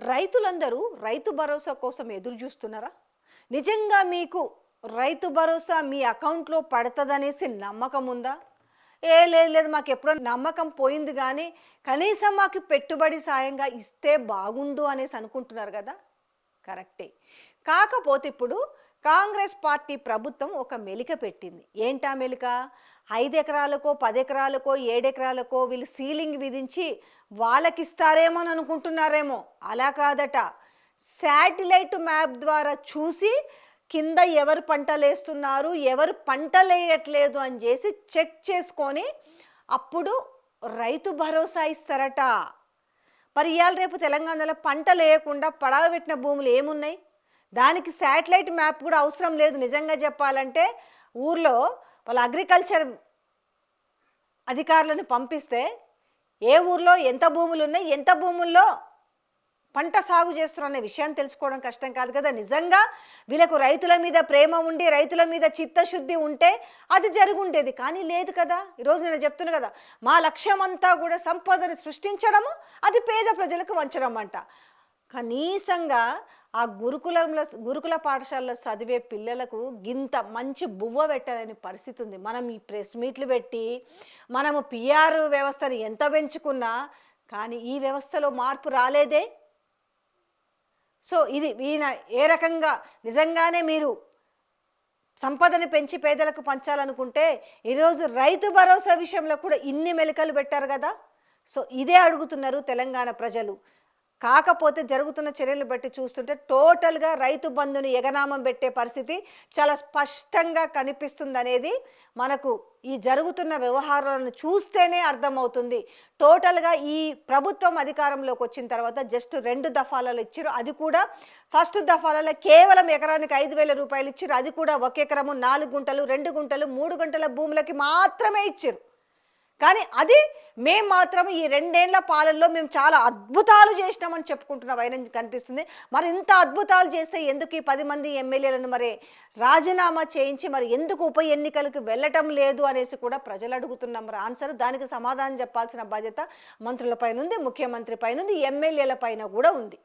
రైతులందరూ రైతు భరోసా కోసం ఎదురు చూస్తున్నారా? నిజంగా మీకు రైతు భరోసా మీ అకౌంట్లో పడతదనేసి నమ్మకం ఉందా? లేదు లేదు, మాకు ఎప్పుడో నమ్మకం పోయింది కానీ కనీసం మాకు పెట్టుబడి సాయంగా ఇస్తే బాగుండు అనేసి అనుకుంటున్నారు కదా. కరెక్టే. కాకపోతే ఇప్పుడు కాంగ్రెస్ పార్టీ ప్రభుత్వం ఒక మెలిక పెట్టింది. ఏంటా మెలిక? 5 ఎకరాలకో 10 ఎకరాలకో 7 ఎకరాలకో వీళ్ళు సీలింగ్ విధించి వాళ్ళకిస్తారేమో అని అనుకుంటున్నారేమో. అలా కాదట. శాటిలైట్ మ్యాప్ ద్వారా చూసి కింద ఎవరు పంటలేస్తున్నారు, ఎవరు పంటలేయట్లేదు అని చేసి చెక్ చేసుకొని అప్పుడు రైతు భరోసా ఇస్తారట. మరి ఇవాళ రేపు తెలంగాణలో పంట లేకుండా పడవ పెట్టిన భూములు ఏమున్నాయి? దానికి శాటిలైట్ మ్యాప్ కూడా అవసరం లేదు. నిజంగా చెప్పాలంటే ఊర్లో వాళ్ళ అగ్రికల్చర్ అధికారులను పంపిస్తే ఏ ఊర్లో ఎంత భూములు ఉన్నాయి, ఎంత భూముల్లో పంట సాగు చేస్తున్నారు అనే విషయాన్ని తెలుసుకోవడం కష్టం కాదు కదా. నిజంగా వీళ్ళకు రైతుల మీద ప్రేమ ఉండి రైతుల మీద చిత్తశుద్ధి ఉంటే అది జరుగుండేది. కానీ లేదు కదా. ఈరోజు నేను చెప్తున్నా కదా, మా లక్ష్యం అంతా కూడా సంపదను సృష్టించడము, అది పేద ప్రజలకు వంచడం అంట. కనీసంగా ఆ గురుకుల పాఠశాలలో చదివే పిల్లలకు గింత మంచి బువ్వ పెట్టాలని పరిస్థితి ఉంది. మనం ఈ ప్రెస్ మీట్లు పెట్టి మనము పిఆర్ వ్యవస్థను ఎంత పెంచుకున్నా కానీ ఈ వ్యవస్థలో మార్పు రాలేదే. సో ఇది ఈయన ఏ రకంగా నిజంగానే మీరు సంపదను పెంచి పేదలకు పంచాలనుకుంటే ఈరోజు రైతు భరోసా విషయంలో కూడా ఇన్ని మెలికలు పెట్టారు కదా. సో ఇదే అడుగుతున్నారు తెలంగాణ ప్రజలు. కాకపోతే జరుగుతున్న చర్యలు బట్టి చూస్తుంటే టోటల్గా రైతు బంధుని ఎగనామం పెట్టే పరిస్థితి చాలా స్పష్టంగా కనిపిస్తుంది అనేది మనకు ఈ జరుగుతున్న వ్యవహారాలను చూస్తేనే అర్థమవుతుంది. టోటల్గా ఈ ప్రభుత్వం అధికారంలోకి వచ్చిన తర్వాత జస్ట్ 2 దఫాలలో ఇచ్చారు. అది కూడా ఫస్ట్ దఫాలలో కేవలం ఎకరానికి 5,000 రూపాయలు ఇచ్చారు. అది కూడా 1 ఎకరము 4 గుంటలు 2 గుంటలు 3 గుంటల భూములకి మాత్రమే ఇచ్చారు. కానీ అది మేము మాత్రం ఈ 2 ఏళ్ల పాలనలో మేము చాలా అద్భుతాలు చేసినామని చెప్పుకుంటున్న వైనం కనిపిస్తుంది. మరి ఇంత అద్భుతాలు చేస్తే ఎందుకు ఈ 10 మంది ఎమ్మెల్యేలను మరి రాజీనామా చేయించి మరి ఎందుకు ఉప ఎన్నికలకు వెళ్ళటం లేదు అనేసి కూడా ప్రజలు అడుగుతున్నాం. మరి ఆన్సర్ దానికి సమాధానం చెప్పాల్సిన బాధ్యత మంత్రుల పైన ఉంది, ముఖ్యమంత్రి పైన ఉంది, ఎమ్మెల్యేల పైన కూడా ఉంది.